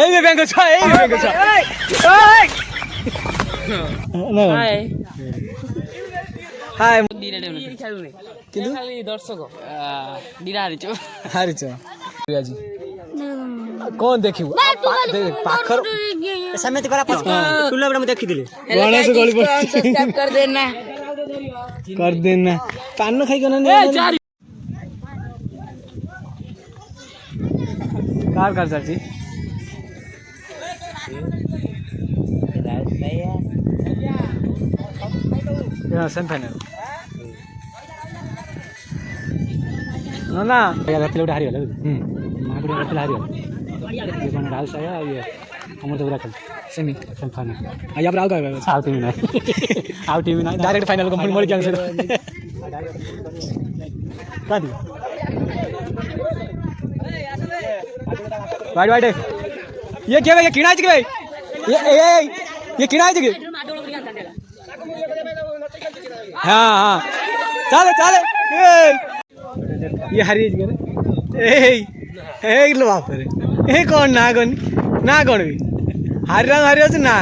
এই ব্যাংক ছ এই ব্যাংক ছ হাই কিন্তু খালি দর্শক দিরা হারিছ আଜି কোন ଦେଖିବୁ ପାଖର ସେମିତି କରା ଟୁଲ ମୁଁ ଦେଖିଥିଲି ଗଣେଶ ଗଳି सब्सक्राइब कर देना ପାନ ଖାଇକ ନା कार कार चाची सेमीफाइनाल ना रात गोटे हारी गला महापुर रात हारी गला राहुल साया ये अमर तो खेल सेमीफाइनाल या आउ आउ टीम ना आउ टीम ना डायरेक्ट फाइनल को मोड़ क्या वाइड वाइड ये क्या भाई ये किना है भाई ये किना है कि हाँ हाँ चले चले ये हरी ए लो बाप रे ए कौन ना कौन भी हरी अच्छे ना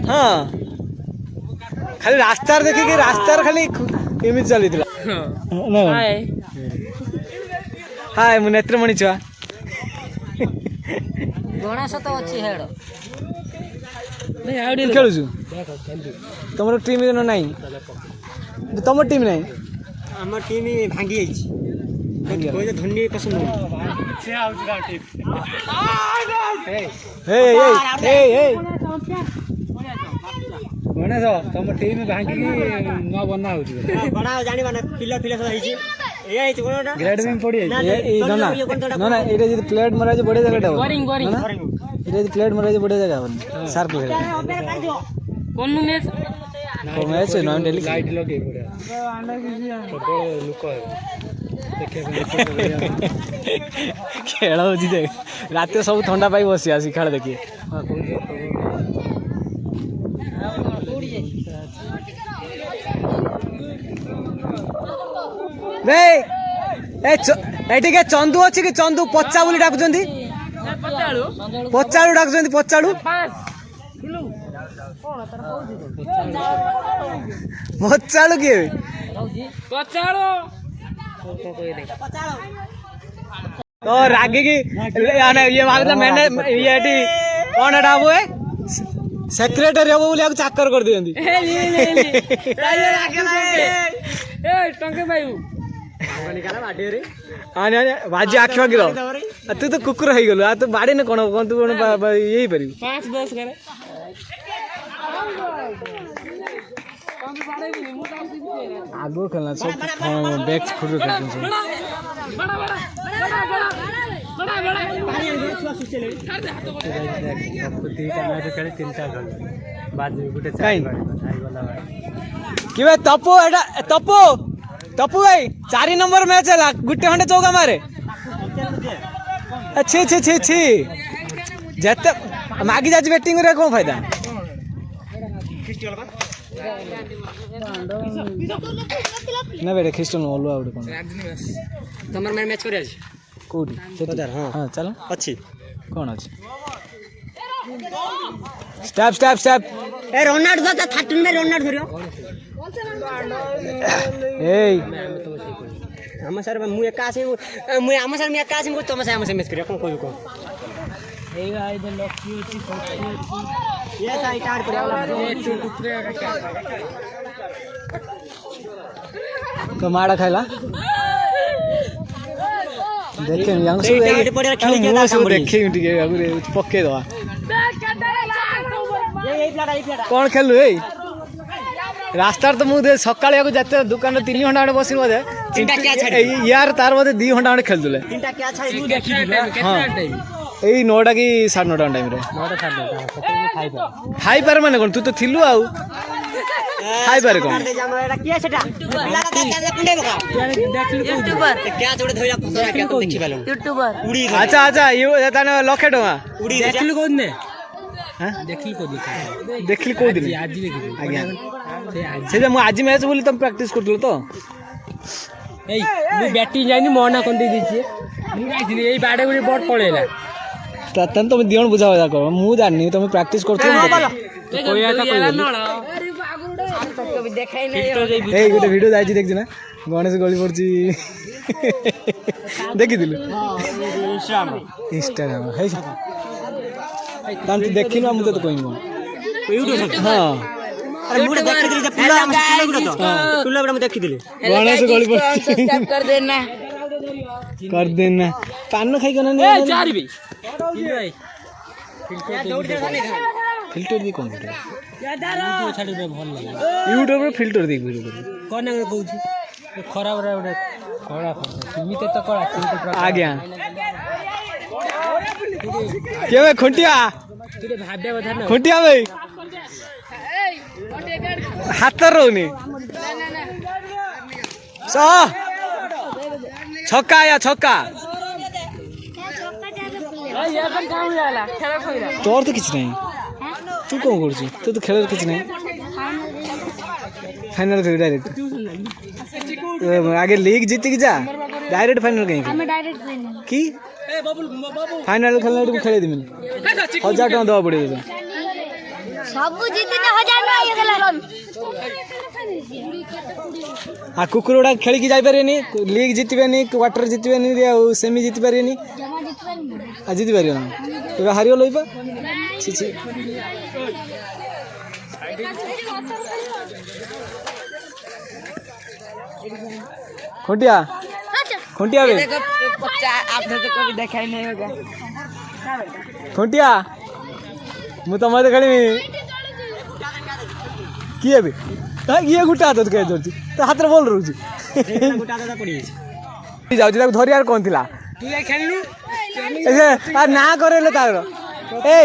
हाँ खाली रास्ता देखी कि रास्ता खाली एमती चली हाय मु नेत्रमणि छुआ गणेश तो अच्छी हेड खेलु तुम टीम ना तुम टीम ना आम टीम भांगी धोनी पसंद गणेश तुम टीम भांगी न बना बड़ा जानी पिला पिला सब ग्रेड में पड़ी ना ना ये प्लेट मरा बढ़िया जगह ये प्लेट मरा बढ़िया जगह सार्क कौन मैच मैच है नॉन डेली लाइट लगे बढ़िया लोक खेल हो देख रात सब ठंडा पाई बस आसी खेल देखिए एटिके चंदू अच्छी कि चंदू पचा बोली डाकुचंदी पचाड़ू डाकुचंदी पचाड़ू पचाड़ू किए तो रागी की ये भावता मैंने ये कौन हटा वो है सेक्रेटरी हम बोले चाकर कर दियंती टंके भाई बाजी आखि गिर तू तो कुकुर हो गलु तो बाड़ी ने कौन तू कौन यही पार 5-10 करे आगो खेलना सब बैक फुट कि तपु तपु तपु भाई 4 नंबर मैच है गुटे खंडे चौका मारे छी छी छी छी जते मागी जाज बैटिंग रे कौन फायदा ना बेटे ख्रिस्टन ओलुआ उडे कोन तमर मैं मैच करे आज कोडी हां चलो अच्छी कौन अछि स्टेप स्टेप स्टेप ए रोनाल्डो तो 13 में रोनाल्डो धरियो ए हम सर मु एकासी मु हम सर मैं एकासी को तुम से हम से मैच करियो कोन कोइ को ए गाय द लकी अछि ये साइड कार्ड पर कमाड़ा खाइला देखे यंग से देखे टिके पक्के दवा कौन खेलु ए रास्ता तो मुझे सकाळ को जाते दुकान 3 घंटा खंडे बसी बोधे यार तार बोधे 2 घंटा खंडे खेल दुले तीनटा क्या छाड़ी तू देखि ए 9टा की 9:30 टाइम रे 9:30 हाई पार माने कोन तू तो थिलु आउ हाई पार कोन एटा किया सेटा पिला का कुंडे बका यूट्यूबर क्या जोड़े धोइला पसरा क्या देखि पालो यूट्यूबर उड़ी अच्छा अच्छा ये ताने लखे टका उड़ी देखलु कोन ने हां देखली को देखली को दिन आज देखली आज्ञा ସେଇଟା ମୁଁ ଆଜି ମ୍ୟାଚ୍ ବୋଲି ତମେ ପ୍ରାକ୍ଟିସ୍ କରୁଥିଲ ତ? ଏଇ ମୁଁ ବ୍ୟାଟିଂ ଯାଇନି ମୋ ନା କଣ ଦେଇ ଦେଇଛି ମୁଁ ଯାଇଥିଲି ଏଇ ବାଡେ ଗୋଟେ ବଟ୍ ପଳେଇଲା ତାହେଲେ ତମେ ଦି ଜଣ ବୁଝାବୁଝା କର ମୁଁ ଜାଣିନି ତମେ ପ୍ରାକ୍ଟିସ୍ କରୁଥିଲ ଏଇ ଗୋଟେ ଭିଡ଼ିଓ ଯାଇଛି ଦେଖିଛୁ ନା ଗଣେଶ ଗଳି ପଡୁଛି ଦେଖିଥିଲୁ ଇନଷ୍ଟାଗ୍ରାମ ହେଇ ତାହେଲେ ତୁ ଦେଖିନୁ ମୁଁ ତତେ କହିବି କଣ ହଁ ଗଣେଶ ଗଳି ପଡୁଛି କରିଦେନା ପାନ ଖାଇକି ନା ଫିଲ୍ଟର ଦେଇ କଣ ୟୁଟ୍ୟୁବରେ ଫିଲ୍ଟର ଦେଇକି ଭିଡ଼ିଓ କରିବି କଣ କହୁଛି ଖରାପ ଗୋଟେ କଳା ସେମିତି ତ କଳା ଆଜ୍ଞା କେବେ ଖୁଣ୍ଟିଆ ଭାବିବା କଥା ନା ଖୁଣ୍ଟିଆ ଭାଇ ହାତ ରହୁନି ଛକା ଆୟା ଛକା ତୋର ତ କିଛି ନାହିଁ ତୁ କଣ କରୁଛୁ ତୁ ତ ଖେଳରେ କିଛି ନାହିଁ फाइनल खेल डायरेक्ट आगे लीग जीती जा डायरेक्ट फाइनल कहीं की फाइनल खेलने को खेले दिमिन 1000 टका दवा पड़े सब जीती 1000 ना ये खेला आ कुकुरडा खेली की जाई पारेनी लीग जीतबेनी क्वार्टर जीतबेनी रे सेमी जीत पारेनी आ जीत पारियो ना तो हारियो लइपा छी छी खुंटिया खुंटिया बे आपने तो कभी देखा ही नहीं होगा खुंटिया मु तो मत खेली किए बे ये गुटा हाथ कह दौर तो हाथ बोल रही जाऊँ धरी यार कौन थिला ना करे तार ए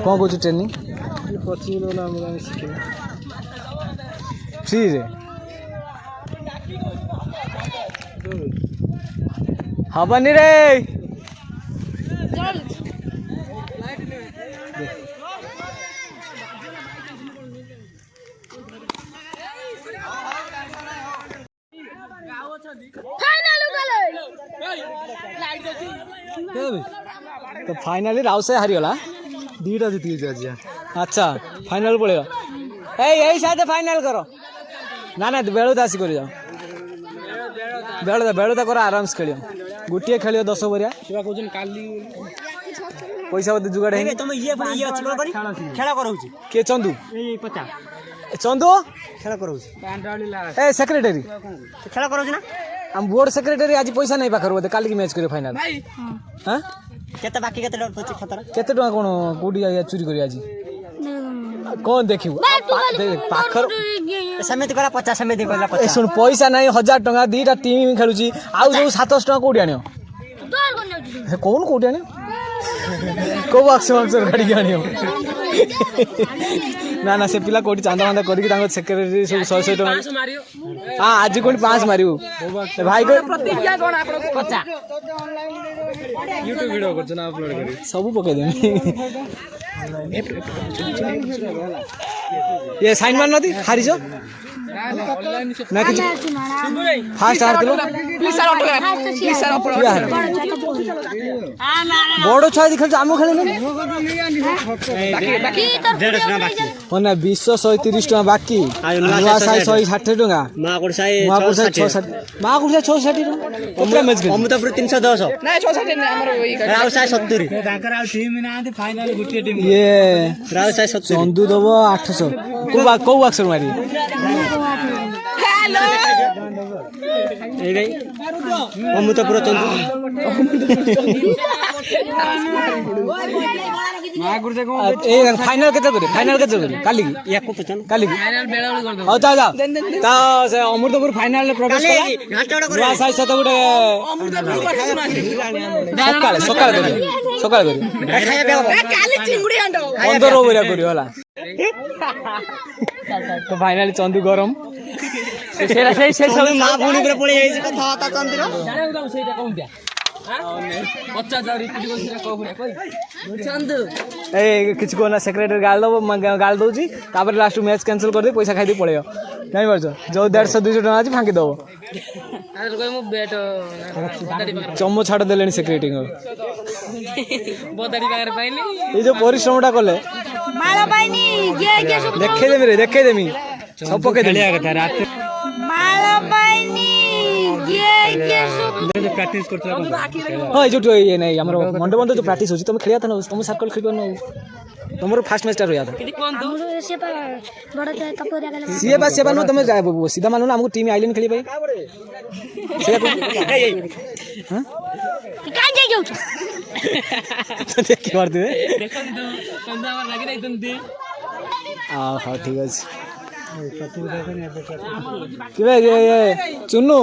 कौन कौन ट्रेनिंग फ्री रे हबनी रे तो फाइनली राव से हारीगला दीटा जीत अच्छा फाइनल पड़ेगा यही साथ फाइनल करो ना ना बेलुदा आसी कर जाओ बेलुदा कर आराम से खेल गोटे खेल 10 ओवरिया पैसा बोधे जुगाड़ है तुम ये खेला कराउछि के चंदू चंदू खेला कराउछि ए सेक्रेटरी खेला कराउछि ना हम बोर्ड सेक्रेटरी आज पैसा नहीं पाखर बोधे काली की मैच करियो फाइनल हां केते बाकी केते खतरा केते टका कोन कोडी चोरी करी आज कौन देखियो पाखर समिति करा 50 समिति करा 50 सुन पैसा नहीं 1000 टका दीटा टीम खेलुची आउ जो 700 टका कोडी आनियो कौन कोडी आनियो को बक्स गाड़ी आनियो ना ना से पिला कोडी चांदा मांदा करके तांको सेक्रेटरी सब 100 टका हां आज कोन 5 मारियो भाई को प्रतिज्ञा कोन आपन 50 YouTube वीडियो करछ ना अपलोड करी सब पके दे ये साइन मान नदी हारिजो ना कि फास्ट हार दिलो प्लीज सर अपलोड बड़ो छाई दिखल आमो खेले ना ओना 230 टका बाकी नुआ साई 160 टका माकुड़ साई 660 माकुड़ साई 660 टका केतना मैच खेल अमृतपुर 310 ना 660 नहीं हमर वही राव साई 70 ताकर टीम ना आंती फाइनल गुटी टीम ये राव साई 70 चंदू दबो 800 को अक्षर मारी हेलो ए गई अमृतपुर चंदू माकुड़ से को ए फाइनल केते करे काली की या को पचन काली की फाइनल बेला बेला कर दो जा जा ता से अमृतपुर फाइनल में प्रवेश करा नुआ साई सत गुटे सकाळ करी काली चिंगुडी आंडो 15 ओवर करी होला तो फाइनली चंदू गरम से सब मां भूणी पर पळे जाई कथा ता चंदूर जाने सेटा कोन दिया ए किसी को ना सेक्रेटरी गाल दौची लास्ट मैच कैंसिल कर दे पैसा खाई पड़े जानी पार्छ जो 150 200 टका अच्छी फांकी दब चम छाड़ दे सेक्रेटरी ये जो परिश्रमटा कले देखेदेमी सब पके हाँ जो ये नहीं आम मंडे बंद जो प्राक्ट हो तुम खेलिया था तुम सर्कल खेल तुम फास्ट मैच स्टार्ट हुआ था सी नु तुम सीधा मानो हमको टीम आइलेन खेली भाई हाँ ठीक अच्छे चुन्नू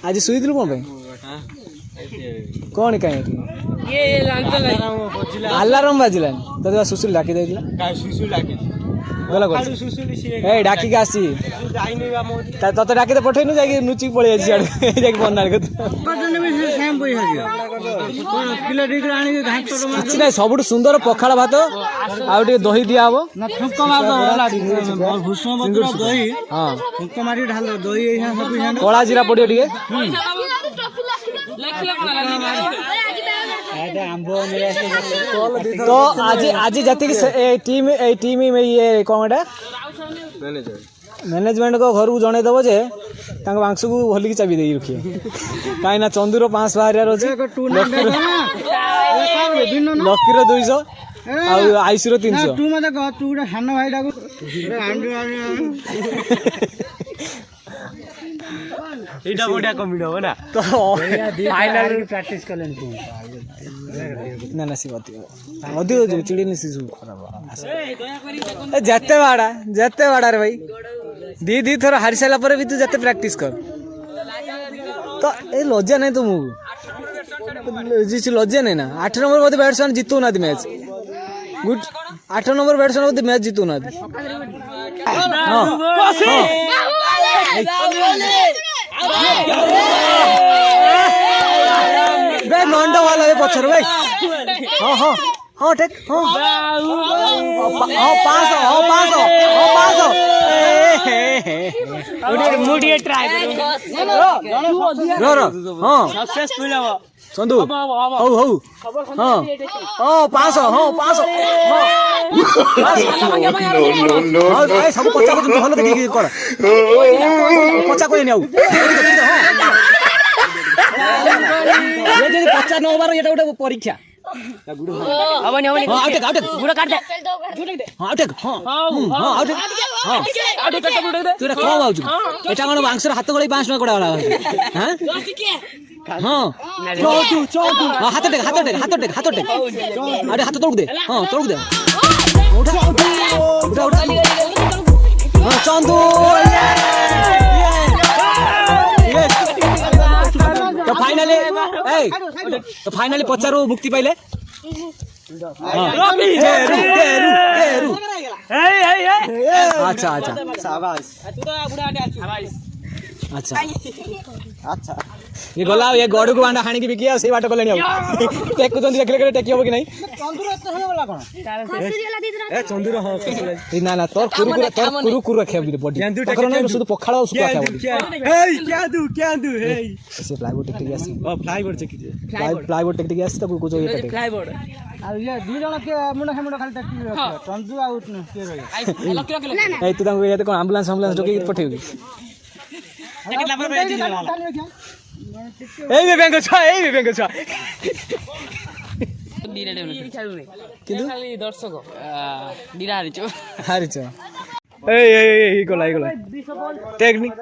आज शुई कौन कौन कहीं अलार्म बाजिला तो सुशुल डाकी गला डाकिक आसी तत डाकी तो पठेनु जा नुचिक पड़े बना सब सुंदर पखाड़ भात आउ दही दिया हम कला जीरा पड़ो टे तो आज आज जी टीम ये कौन मैनेजमेंट को घर को जनईदेव जे बांस को भलिक चाबी दे रखिए कहीं चंदूर 5 बाहर अच्छे लकीर 200 आईसी 300 एटा बढ़िया कमिट हो ना तो फाइनल प्रैक्टिस करलेन ना ना सी बात अधिक चिड़ी नहीं सी खराब जते बाड़ा रे भाई दी थर हारी सारा पर भी तू जते प्रैक्टिस कर तो ए लज्जा नहीं तुमको लज्जा नहीं ना 8 नंबर बोधे बैट्समैन जीतू ना मैच गुड 8 नंबर बैट्समैन बोधे मैच जीतू ना नंडा वाला पचर भाई हाँ हाँ हाँ ठीक हाँ हाँ 500 मुझे ट्राई रो हाँ सक्सेसफुल है संधु हो हाँ 500 हाँ 500 सब पचा को भल देखिए कर पचा कोई नहीं पचा न होबार ये गोटे परीक्षा बांसर हाथ गल 5 टका कड़ा हाथ टेक हाथ तोड़ दे हाँ तोड़ दे चंदू तो फाइनली पचारू मुक्ति पाइले अच्छा अच्छा अच्छा अच्छा ये गला ये गड़ को बांडा हाणी की बिकिया से बाट कले टेकुचंदी देखले टेकी हो कि नहीं ए चंदूर हां ना ना तोर कुरु कुरु रखे बॉडी तकर ना शुद्ध पखाड़ सुका खाओ ए क्या दू हे से प्लाईवुड टेक्टिक आसी प्लाईवुड टेक्टिक आसी तो कुछ ये टेक्टिक प्लाईवुड आ ये दी जण के मुंडा खाली टेक्टिक चंदू आउट न के रही ए तू तांको ये कोन एम्बुलेंस डोके पठेबी दर्शक हारिच टेक्निक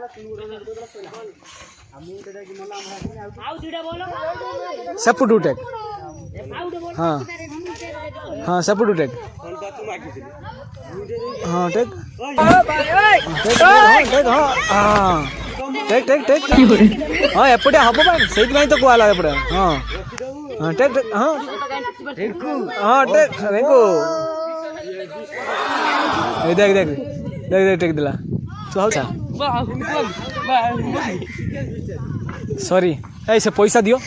सेपुटू टेक हाँ हाँ सेपुटू टेक हाँ टेक टेक टेक टेक हाँ एपटे हम से तो कहला एपटे हाँ हाँ टेक टेक हाँ हाँ टेक रेंकू देख देख देख देख टेक दिला तू हाउ सॉरी ऐसे पैसा दियो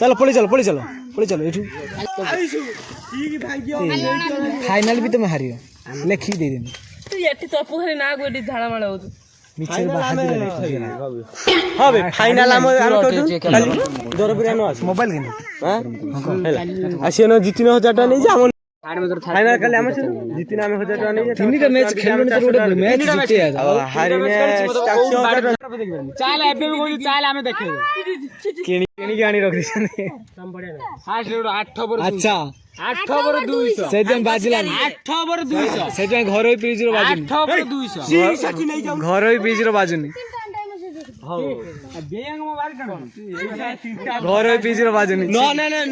चलो पड़ी चलो एठू फाइनल भी तुम हारियो लेखी दे देनी तू एटी तो पोखरी ना गोडी झाड़ा माळ होत मिक्सर बाहर हां बे फाइनल हम दरपुरा न আছে मोबाइल किन हां आसिनो जितिनो 1000 टाका नहीं जा हम फाइनल खाली हम जितिनो हम 1000 टाका नहीं जा तीन का मैच खेलने तो गोटे मैच जीते आ हारी में 100 चाल एबे भी बोली चाल हमें देखे केनी के आनी रख दिछने हां से 8 ओवर अच्छा 8 ओवर 200 सेदिन बाजिला 8 ओवर 200 सेदिन घरोई फ्रिज रो बाजुनी 8 ओवर 200 साथी नहीं जाऊ घरोई फ्रिज रो बाजुनी बेयंग में बार करो घरोई फ्रिज रो बाजुनी ना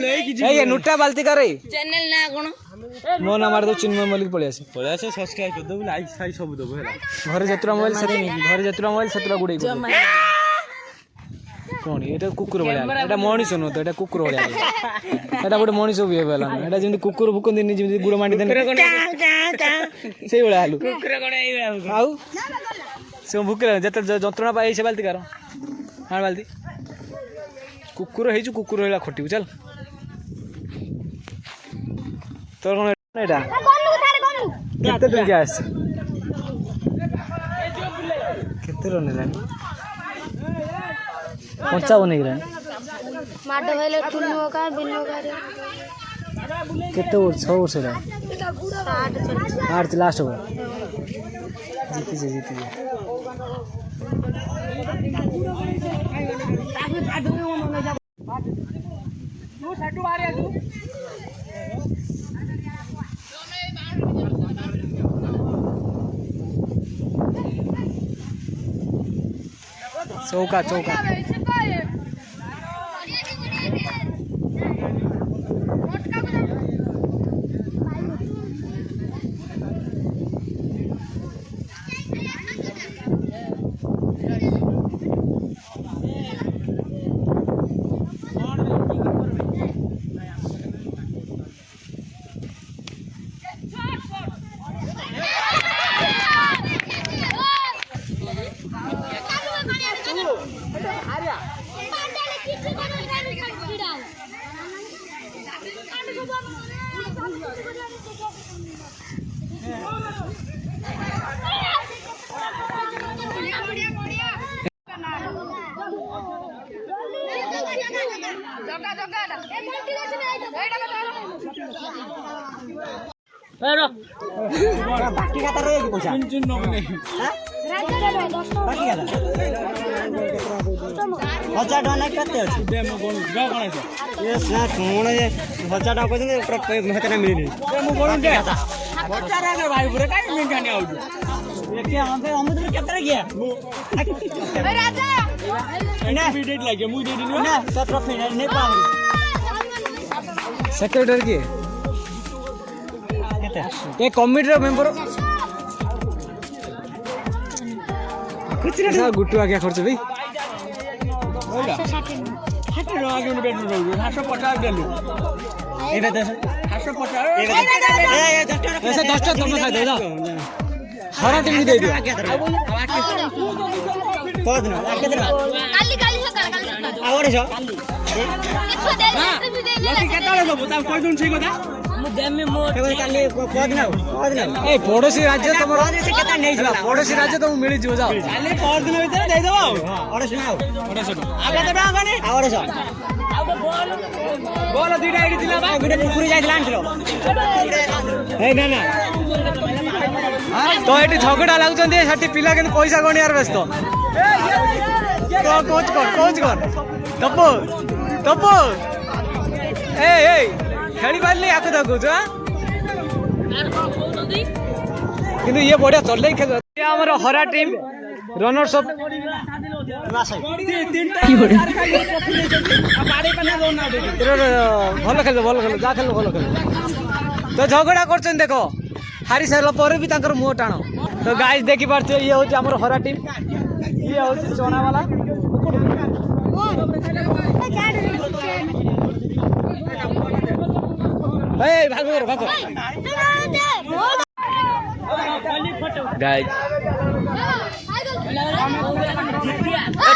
नहीं कि ए नुट्टा बाल्टी करे चैनल ना कोन मो ना मार दो चिन्मय मलिक पळे आसे सब्सक्राइब कर दो लाइक साई सब दो हेला घरे जतरा मोबाइल सतरा गुडे कोन एटा कुकुर बळा एटा मणिस न तो एटा कुकुर बळा एटा गोटे मणिस भी हेबला एटा जेंति कुकुर भुकन दिन जेंति गुड़ मांडी देन सेई बळा आलू कुकुर कोडे एई आउ से भुकले जत जंत्रणा पाई से बाल्टी करो हां बाल्टी कुकुर हेजु कुकुर हेला खटिबु चल तोर कोन एटा केते टंका आस केते रन लानी 55 नहीं रहा माडो हेले तुनो का बिनो का कितने ओवर 6 ओवर से रहा 8 लास्ट ओवर जीती जे चौका बाकी का रे की पैसा चिन न बने बाकी का 1000 टाका नहीं करते अछि डेमो कोन ग कोन है ये ना कोन है 1000 टाका कोन मते ना मिली डेमो कोन दे 1000 रे भाई पूरे काई में जाने आउ ये क्या हम तो कितना गया ए राजा ना वीडियो लागे मु दे दिनु ना 17 फाइनल नहीं पाऊंगी सेक्रेटरी के ये कमिटी रो मेंबर कुछ नहीं गुट्टू आ क्या खर्च भाई 60 रो आगे में बैठ रहू 750 देलु एटा 750 ए 10 टा तुम खा दे जा हरा टीम दे दियो कौन दिन आके दिन काली सकाळ आवड़े छ किछो दे लकी केताले दबो ता कोइ दुन छै कथा मु डेम में मो केवल काली कौन दिन ए पड़ोसी राज्य तुमरो से केता नहीं छ पड़ोसी राज्य तुम मिली जियो जाओ काली पर दिन भीतर दे देबो और सुनाओ आगे तो डांगा ने आवड़े छ बोल दुईटा आईडी दिला बा गुडे पुकुरी जाइला आनथिलो ए ना तो एटी झगड़ा लागुचंदी सेठी पिला के पैसा गणियार व्यस्त कोच कर तपो ए खेली पारली आको दा कोच किंतु ये बढ़िया चले खेल ये हमर हरा टीम रनर्स अप भल खेल जा खेल भल खेल तो झगड़ा कर देखो हारी सारा पर भी तांकर मुंह टाण तो गाइस देखि पारछे ये होची हमर हरा टीम ये होची सोना वाला ए भागो गाइस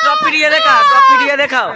ট্রফি দিয়ে দেখা, ট্রফি দিয়ে দেখাও।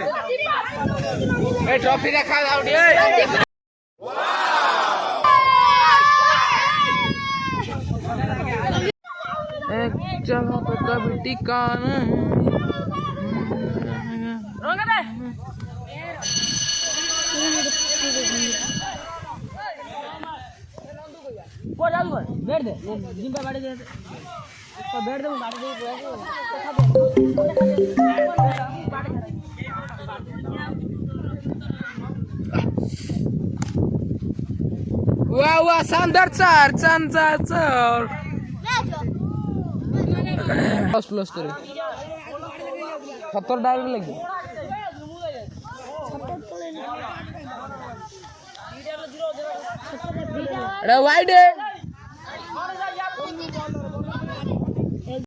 वाह वाह शानदार चार चार चार प्लस प्लस करे 70 डायरेक्ट लगे अरे वाइड है